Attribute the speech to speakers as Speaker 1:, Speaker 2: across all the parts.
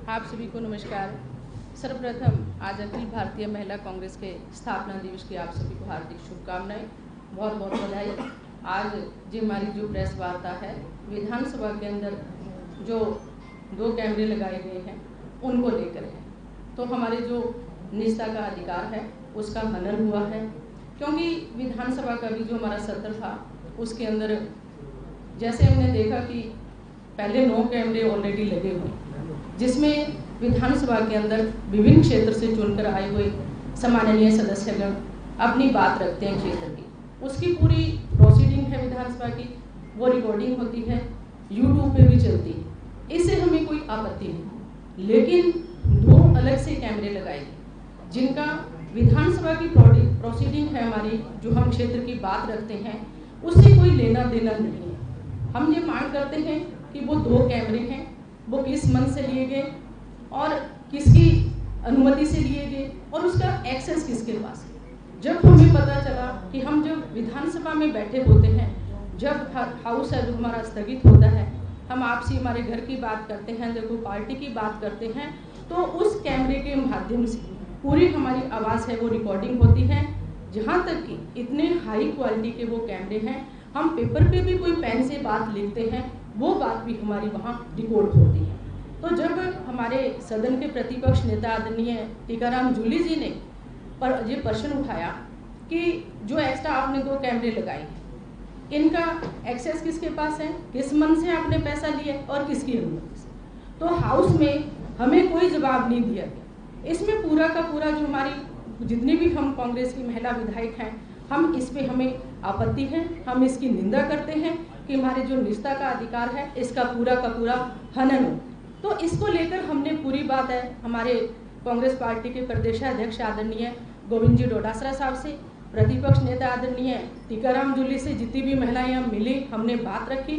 Speaker 1: आप सभी को नमस्कार। सर्वप्रथम आज अखिल भारतीय महिला कांग्रेस के स्थापना दिवस की आप सभी को हार्दिक शुभकामनाएं, बहुत बहुत बधाई। आज जो हमारी जो प्रेस वार्ता है, विधानसभा के अंदर जो 2 कैमरे लगाए गए हैं उनको लेकर है। तो हमारे जो निजता का अधिकार है उसका हनन हुआ है, क्योंकि विधानसभा का भी जो हमारा सत्र था उसके अंदर जैसे हमने देखा कि पहले 9 कैमरे ऑलरेडी लगे हुए, जिसमें विधानसभा के अंदर विभिन्न क्षेत्र से चुनकर आए हुए सम्माननीय सदस्यगण अपनी बात रखते हैं क्षेत्र की। उसकी पूरी प्रोसीडिंग है विधानसभा की, वो रिकॉर्डिंग होती है, यूट्यूब पे भी चलती है, इससे हमें कोई आपत्ति नहीं। लेकिन 2 अलग से कैमरे लगाए जिनका विधानसभा की प्रोसीडिंग है हमारी, जो हम क्षेत्र की बात रखते हैं, उससे कोई लेना देना नहीं है। हम ये मांग करते हैं कि वो 2 कैमरे हैं, वो किस मन से लिए गए और किसकी अनुमति से लिए गए और उसका एक्सेस किसके पास है। जब हमें पता चला कि हम जब विधानसभा में बैठे होते हैं, जब हाउस है जो हमारा स्थगित होता है, हम आपसी हमारे घर की बात करते हैं, जब कोई पार्टी की बात करते हैं, तो उस कैमरे के माध्यम से पूरी हमारी आवाज़ है वो रिकॉर्डिंग होती है। जहाँ तक कि इतने हाई क्वालिटी के वो कैमरे हैं, हम पेपर पे भी कोई पेन से बात लिखते हैं, वो बात भी हमारी वहाँ रिकॉर्ड होती है। तो जब हमारे सदन के प्रतिपक्ष नेता आदरणीय टीकाराम जूली जी ने ये प्रश्न उठाया कि जो एक्स्ट्रा आपने 2 कैमरे लगाए हैं, इनका एक्सेस किसके पास है, किस मन से आपने पैसा लिया और किसकी अनुमति से, तो हाउस में हमें कोई जवाब नहीं दिया गया। इसमें पूरा का पूरा जो हमारी जितनी भी हम कांग्रेस की महिला विधायक हैं, हम इस पे हमें आपत्ति है, हम इसकी निंदा करते हैं कि हमारे जो निजता का अधिकार है इसका पूरा का पूरा हनन हो। तो इसको लेकर हमने पूरी बात है हमारे कांग्रेस पार्टी के प्रदेशाध्यक्ष आदरणीय गोविंद जी डोडासरा साहब से, प्रतिपक्ष नेता आदरणीय टीकाराम जूली से, जितनी भी महिलाएं हम मिली, हमने बात रखी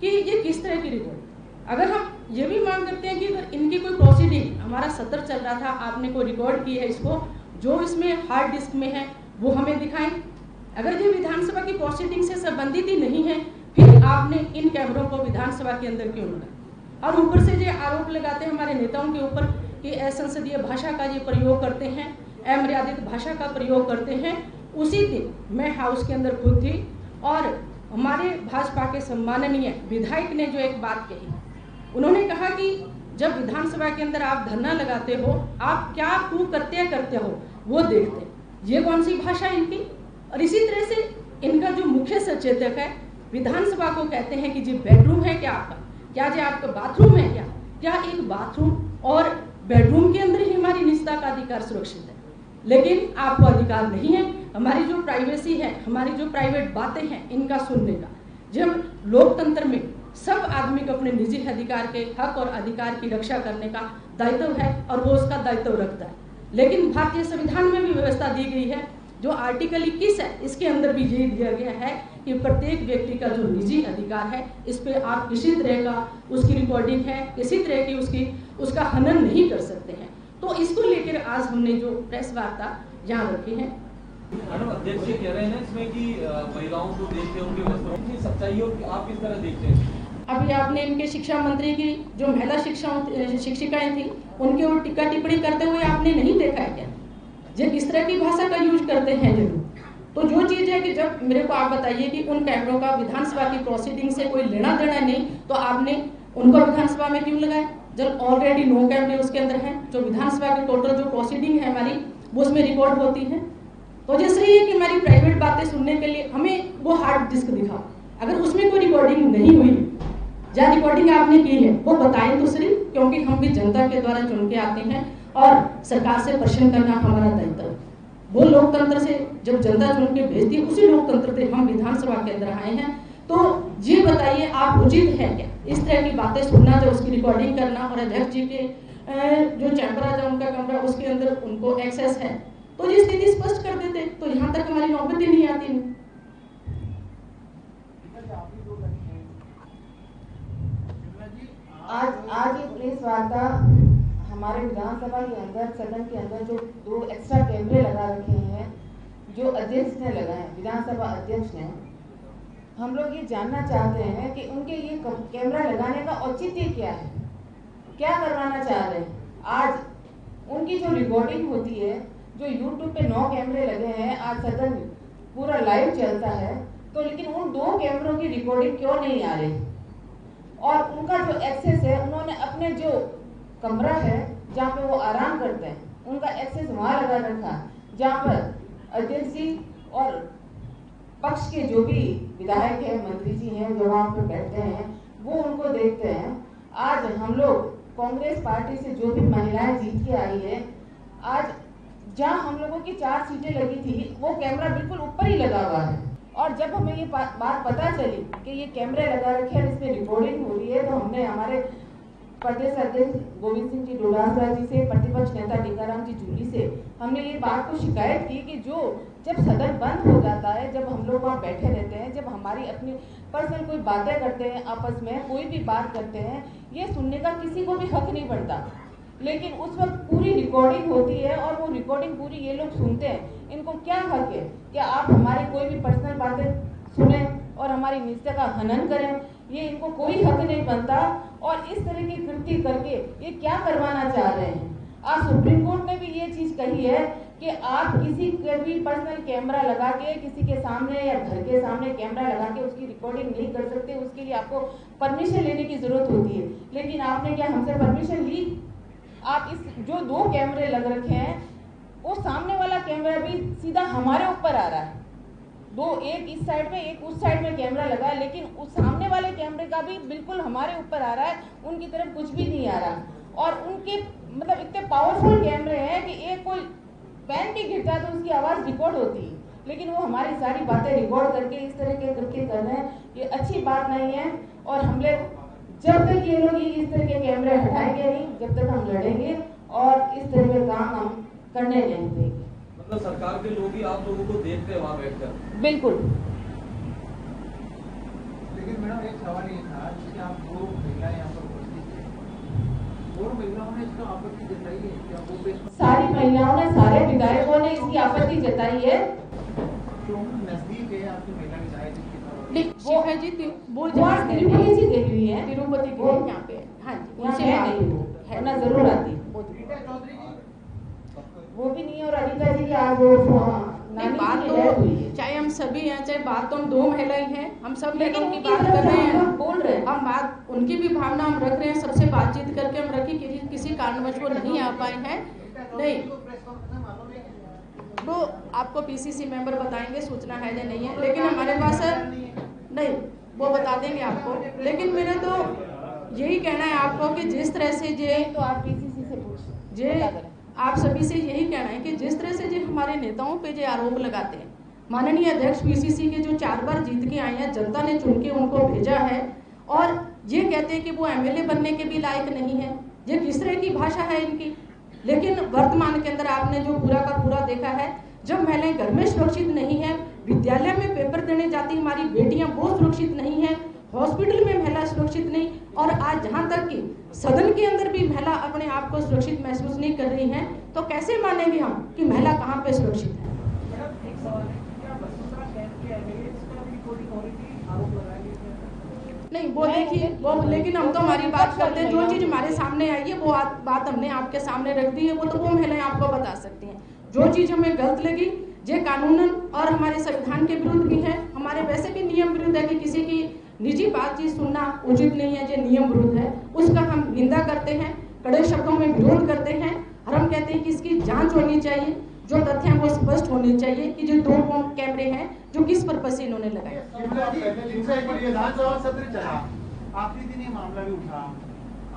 Speaker 1: कि ये किस तरह की रिकॉर्ड। अगर हम ये भी मांग करते हैं कि अगर इनकी कोई प्रोसीडिंग, हमारा सत्र चल रहा था, आपने कोई रिकॉर्ड की है, इसको जो इसमें हार्ड डिस्क में है वो हमें दिखाएं। अगर ये विधानसभा की प्रोसीडिंग से संबंधित ही नहीं है, फिर आपने इन कैमरों को विधानसभा के अंदर क्यों लगाया। और ऊपर से ये आरोप लगाते हैं हमारे नेताओं के ऊपर कि असंसदीय भाषा का ये प्रयोग करते हैं, अमर्यादित भाषा का प्रयोग करते हैं। उसी दिन मैं हाउस के अंदर खुद थी और हमारे भाजपा के सम्माननीय विधायक ने जो एक बात कही, उन्होंने कहा कि जब विधानसभा के अंदर आप धरना लगाते हो, आप क्या कुकृत्य करते हो वो देखते हैं, ये कौन सी भाषा इनकी। और इसी तरह से इनका जो मुख्य सचेतक है विधानसभा को कहते हैं कि जी बेडरूम है क्या आपका, क्या जी आपका बाथरूम है क्या एक बाथरूम और बेडरूम के अंदर ही हमारी निजता का अधिकार सुरक्षित है, लेकिन आपको अधिकार नहीं है हमारी जो प्राइवेसी है, हमारी जो प्राइवेट बातें हैं इनका सुनने का। जब लोकतंत्र में सब आदमी को अपने निजी अधिकार के हक और अधिकार की रक्षा करने का दायित्व है और वो उसका दायित्व रखता है, लेकिन भारतीय संविधान में भी व्यवस्था दी गई है, जो आर्टिकल 21 है, इसके अंदर भी यही दिया गया है कि प्रत्येक व्यक्ति का जो निजी अधिकार है, इस पे आप किसी तरह का उसकी रिकॉर्डिंग है, किसी तरह की उसका हनन नहीं कर सकते हैं। तो इसको लेकर आज हमने जो प्रेस वार्ता यहाँ रखी है।
Speaker 2: अध्यक्ष जी कह रहे हैं इसमें कि महिलाओं को देखते हैं, उनके वस्त्रों की सच्चाई आप किस तरह देखते हैं।
Speaker 1: अभी आपने इनके शिक्षा मंत्री की जो महिला शिक्षिकाएं थी उनके ऊपर टिक्का टिप्पणी करते हुए आपने नहीं देखा है क्या, ये किस तरह की भाषा का यूज करते हैं जरूर। तो जो चीज़ है कि जब मेरे को आप बताइए कि उन कैमरों का विधानसभा की प्रोसीडिंग से कोई लेना देना नहीं, तो आपने उनको विधानसभा में क्यों लगाया जब ऑलरेडी 9 कैमरे उसके अंदर हैं, जो विधानसभा की टोटल जो प्रोसीडिंग है हमारी वो उसमें रिकॉर्ड होती है। तो जैसे ही है कि हमारी प्राइवेट बातें सुनने के लिए हमें वो हार्ड डिस्क दिखाओ, अगर उसमें कोई रिकॉर्डिंग नहीं हुई या रिकॉर्डिंग आपने की है वो बताएं तो सही, क्योंकि हम भी जनता के द्वारा चुन के आते हैं और सरकार से प्रश्न करना हमारा दायित्व है। वो लोकतंत्र से जब जनता चुन के भेजती है, उसी लोकतंत्र से हम विधानसभा के अंदर आए हैं। तो ये बताइए आप उचित है क्या इस तरह की बातें सुनना, जो उसकी रिकॉर्डिंग करना, और अध्यक्ष जी के जो चैम्बर है उनका कमरा उसके अंदर उनको एक्सेस है, तो ये स्थिति स्पष्ट कर देते तो यहाँ तक हमारी नौबत ही नहीं आती।
Speaker 3: आज ये प्रेस वार्ता हमारे विधानसभा के अंदर, सदन के अंदर जो 2 एक्स्ट्रा कैमरे लगा रखे हैं, जो अध्यक्ष ने लगाए, विधानसभा अध्यक्ष ने, हम लोग ये जानना चाहते हैं कि उनके ये कैमरा लगाने का औचित्य क्या है। क्या करवाना चाह रहे हैं। आज उनकी जो रिकॉर्डिंग होती है, जो यूट्यूब पे 9 कैमरे लगे हैं, आज सदन पूरा लाइव चलता है, तो लेकिन उन 2 कैमरों की रिकॉर्डिंग क्यों नहीं आ रही। और उनका जो एक्सेस है, उन्होंने अपने जो कमरा है जहाँ पे वो आराम करते हैं, उनका एक्सेस वहाँ लगा रखा, जहाँ पर अध्यक्ष जी और पक्ष के जो भी विधायक हैं, मंत्री जी हैं, जो वहाँ पे बैठते हैं, वो उनको देखते हैं। आज हम लोग कांग्रेस पार्टी से जो भी महिलाएं जीत के आई है, आज जहाँ हम लोगों की 4 सीटें लगी थी, वो कैमरा बिल्कुल ऊपर ही लगा हुआ है। और जब हमें ये बात पता चली कि ये कैमरे लगा रखे हैं, इसमें रिकॉर्डिंग हो रही है, तो हमने हमारे प्रदेश अध्यक्ष गोविंद सिंह जी डोडासरा जी से, प्रतिपक्ष नेता टीकाराम जी जूली से हमने ये बात को शिकायत की कि जो जब सदन बंद हो जाता है, जब हम लोग वहाँ बैठे रहते हैं, जब हमारी अपनी पर्सनल कोई बातें करते हैं, आपस में कोई भी बात करते हैं, ये सुनने का किसी को भी हक नहीं बनता। लेकिन उस वक्त पूरी रिकॉर्डिंग होती है और वो रिकॉर्डिंग पूरी ये लोग सुनते हैं। इनको क्या हक है कि आप हमारी कोई भी पर्सनल बातें सुने और हमारी निजता का हनन करें, ये इनको कोई हक नहीं बनता। और इस तरह की कृत्य करके ये क्या करवाना चाह रहे हैं। आज सुप्रीम कोर्ट ने भी ये चीज कही है कि आप किसी के भी पर्सनल कैमरा लगा के किसी के सामने या घर के सामने कैमरा लगा के उसकी रिकॉर्डिंग नहीं कर सकते, उसके लिए आपको परमिशन लेने की जरूरत होती है। लेकिन आपने क्या हमसे परमिशन ली? आप इस जो 2 कैमरे लग रखे हैं, वो सामने वाला कैमरा भी सीधा हमारे ऊपर आ रहा है। 2, एक इस साइड में एक उस साइड में कैमरा लगा है, लेकिन उस सामने वाले कैमरे का भी बिल्कुल हमारे ऊपर आ रहा है, उनकी तरफ कुछ भी नहीं आ रहा। और उनके मतलब इतने पावरफुल कैमरे हैं कि एक कोई पेन भी गिरता है तो उसकी आवाज रिकॉर्ड होती है, लेकिन वो हमारी सारी बातें रिकॉर्ड करके इस तरह के कृत्य कर रहे हैं। ये अच्छी बात नहीं है। और हम लोग जब तक ये लोग इस तरह के कैमरे हटाएंगे नहीं, जब तक हम लड़ेंगे और इस तरह के काम हम करने नहीं देंगे।
Speaker 2: मतलब सरकार के लोग ही आप लोगों को देखते हैं वहाँ बैठकर?
Speaker 3: बिल्कुल।
Speaker 4: लेकिन मैडम एक सवाल ये था, जैसे आप 2 महिलाएं यहाँ पर उपस्थित हैं और महिलाओं ने इसका आपत्ति जताई है, क्या वो
Speaker 3: सारी महिलाओं ने, सारे विधायकों ने इसकी आपत्ति जताई है।
Speaker 4: तो नजदीक है आपकी महिला विधायक जी,
Speaker 1: वो है जी वो
Speaker 3: तिरुपति जी गई हुई है,
Speaker 1: तिरुपति के
Speaker 3: वो
Speaker 1: यहाँ पे। हाँ जी,
Speaker 3: यहाँ
Speaker 1: उनसे
Speaker 3: है
Speaker 1: बात
Speaker 3: नहीं, वो है ना, जरूर आती।
Speaker 4: रीटा चौधरी जी
Speaker 3: वो भी नहीं है। और अनिता जी की आज वो
Speaker 1: नहीं, बात तो चाहे हम सभी हैं, चाहे बात तो हम 2 महिलाएं हैं, हम सब लेकिन उनकी बात कर रहे हैं,
Speaker 3: बोल रहे हैं,
Speaker 1: हम बात उनकी भी भावना हम रख रहे हैं, सबसे बातचीत करके हम रखी कि किसी कारणवश वो नहीं आ पाए हैं। नहीं, वो आपको पीसीसी मेंबर बताएंगे सूचना है या नहीं है, लेकिन हमारे पास नहीं, वो बता देंगे आपको। लेकिन मेरा तो यही कहना है आपको कि जिस तरह से
Speaker 3: तो आप पीसीसी से पूछिए,
Speaker 1: आप सभी से यही कहना है कि जिस तरह से जो हमारे नेताओं पे जो आरोप लगाते हैं, माननीय अध्यक्ष पीसीसी के जो 4 बार जीत के आए हैं, जनता ने चुन के उनको भेजा है, और ये कहते हैं कि वो एमएलए बनने के भी लायक नहीं है। ये किस तरह की भाषा है इनकी। लेकिन वर्तमान के अंदर आपने जो पूरा का पूरा देखा है, जब महिलाएं घर में सुरक्षित नहीं है, विद्यालय में पेपर देने जाती हमारी बेटियां वो सुरक्षित नहीं है, हॉस्पिटल में महिला सुरक्षित नहीं, और आज जहां तक कि सदन के अंदर भी महिला अपने आप को सुरक्षित महसूस नहीं कर रही हैं, तो कैसे मानेंगे हम कि महिला कहां पे सुरक्षित है। नहीं, वो देखिए, वो लेकिन हम तो हमारी बात करते हैं, जो चीज हमारे सामने आई है वो बात हमने आपके सामने रख दी है, वो तो वो महिलाएं आपको बता सकती हैं। जो चीज हमें गलत लगी, ये कानूनन और हमारे संविधान के विरुद्ध भी है, हमारे वैसे भी नियम विरुद्ध है कि किसी की निजी बातचीत सुनना उचित नहीं है, ये नियम विरुद्ध है, उसका हम निंदा करते हैं, कड़े शब्दों में विरोध करते हैं, और हम कहते हैं कि इसकी जांच होनी चाहिए, जो तथ्य हैं वो स्पष्ट होने चाहिए कि जो 2 कैमरे हैं जो किस पर्पज से इन्होंने लगाए।
Speaker 4: विधानसभा सत्र चला, आखिरी दिन ये मामला भी उठा,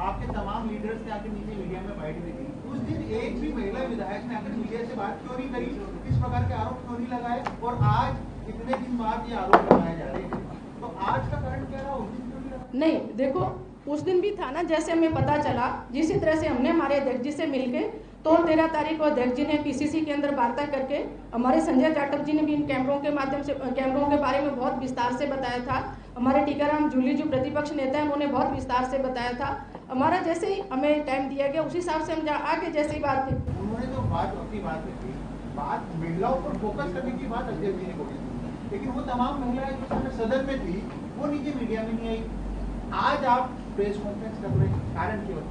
Speaker 4: आपके तमाम लीडर्स ने आके नीचे मीडिया में बाइट भी दी, उस दिन एक भी महिला विधायक ने आकर मीडिया से बात क्यों नहीं करी, इस प्रकार के आरोप क्यों नहीं लगाए, और आज इतने दिन बाद ये आरोप लगाए जा रहे हैं, तो आज का कारण क्या रहा, उस दिन क्यों नहीं लगा?
Speaker 1: नहीं, देखो उस दिन भी था ना, जैसे हमें पता चला, जिसी तरह से हमने हमारे अध्यक्ष जी से मिलके तो 13 तारीख को अध्यक्ष जी ने पीसीसी के अंदर वार्ता करके, हमारे संजय जाटव जी ने भी इन कैमरों के माध्यम से कैमरों के बारे में बहुत विस्तार से बताया था, हमारे टीकाराम जूली जो प्रतिपक्ष नेता है उन्होंने बहुत विस्तार से बताया था। हमारा जैसे ही हमें टाइम दिया गया उसी हिसाब से हम आगे जैसी बात थी,
Speaker 4: उन्होंने जो बात अपनी बात रखी, बात महिलाओं पर फोकस करने की बात अध्यक्ष जी ने बोली, लेकिन वो तमाम महिलाएं जो समय सदन में थी वो नीचे मीडिया में नहीं आई। आज आप प्रेस कॉन्फ्रेंस कर रहे हैं, कारण क्यों?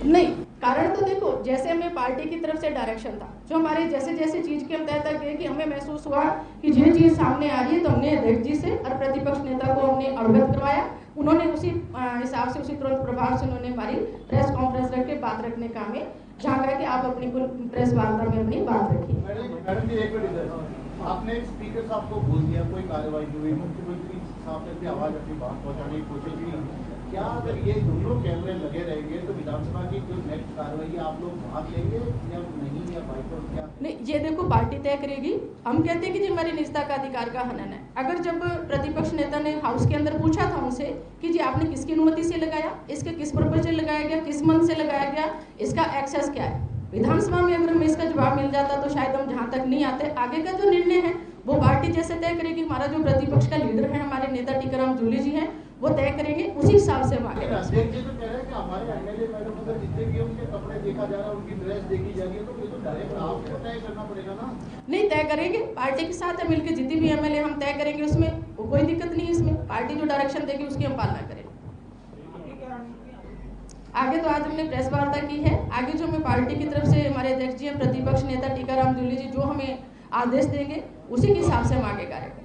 Speaker 1: नहीं, कारण तो देखो, जैसे हमें पार्टी की तरफ से डायरेक्शन था, जो हमारे जैसे जैसे चीज के हम तय तक गए कि हमें महसूस हुआ कि ये चीज सामने आ रही है, तो हमने अध्यक्ष जी से और प्रतिपक्ष नेता को हमने अवगत करवाया। उन्होंने उसी हिसाब से, उसी तुरंत प्रभाव से उन्होंने हमारी प्रेस कॉन्फ्रेंस रख के बात रखने का हमें झांका कि आप अपनी प्रेस वार्ता में अपनी बात रखिए।
Speaker 4: मैडम जी एक मिनट, आपने स्पीकर साहब को बोल दिया, कोई कार्रवाई हुई, मुख्यमंत्री साहब ने अपनी आवाज अपनी बात पहुंचाने की कोशिश की। क्या अगर ये दोनों कैमरे लगे रहेंगे तो विधानसभा की जो नेक्स्ट कार्रवाई आप लोग भाग लेंगे या नहीं, या बाइकआउट क्या?
Speaker 1: नहीं, ये देखो पार्टी तय करेगी। हम कहते हैं कि जी हमारी निजता का अधिकार का हनन है। अगर जब प्रतिपक्ष नेता ने हाउस के अंदर पूछा था उनसे कि जी आपने किसकी अनुमति से लगाया, इसके किस पर्पज से लगाया गया, किस मन से लगाया गया, इसका एक्सेस क्या है, विधानसभा में अगर हमें इसका जवाब मिल जाता तो शायद हम जहाँ तक नहीं आते। आगे का जो निर्णय है वो पार्टी जैसे तय करेगी। हमारा जो प्रतिपक्ष का लीडर है, हमारे नेता टीकाराम जूली जी हैं, वो तय करेंगे, उसी हिसाब से हम आगे बढ़ेंगे।
Speaker 4: अध्यक्ष जी तो कह रहे हैं कि हमारे एमएलए मैडम अगर जितने भी उनके कपड़े देखा जा रहा है, उनकी ड्रेस देखी जा रही है, तो ये तो डायरेक्ट आपको तय करना पड़ेगा ना।
Speaker 1: नहीं, तय करेंगे, पार्टी के साथ है मिलकर, जितनी भी एमएलए हम तय करेंगे, उसमें कोई दिक्कत नहीं है। इसमें पार्टी जो डायरेक्शन देगी उसकी हम पालना करेंगे। आगे तो आज हमने प्रेस वार्ता की है, आगे जो हमें पार्टी की तरफ से हमारे अध्यक्ष जी हैं, प्रतिपक्ष नेता टीकाराम जूली जी जो हमें आदेश देंगे, उसी के हिसाब से हम आगे कार्य करेंगे।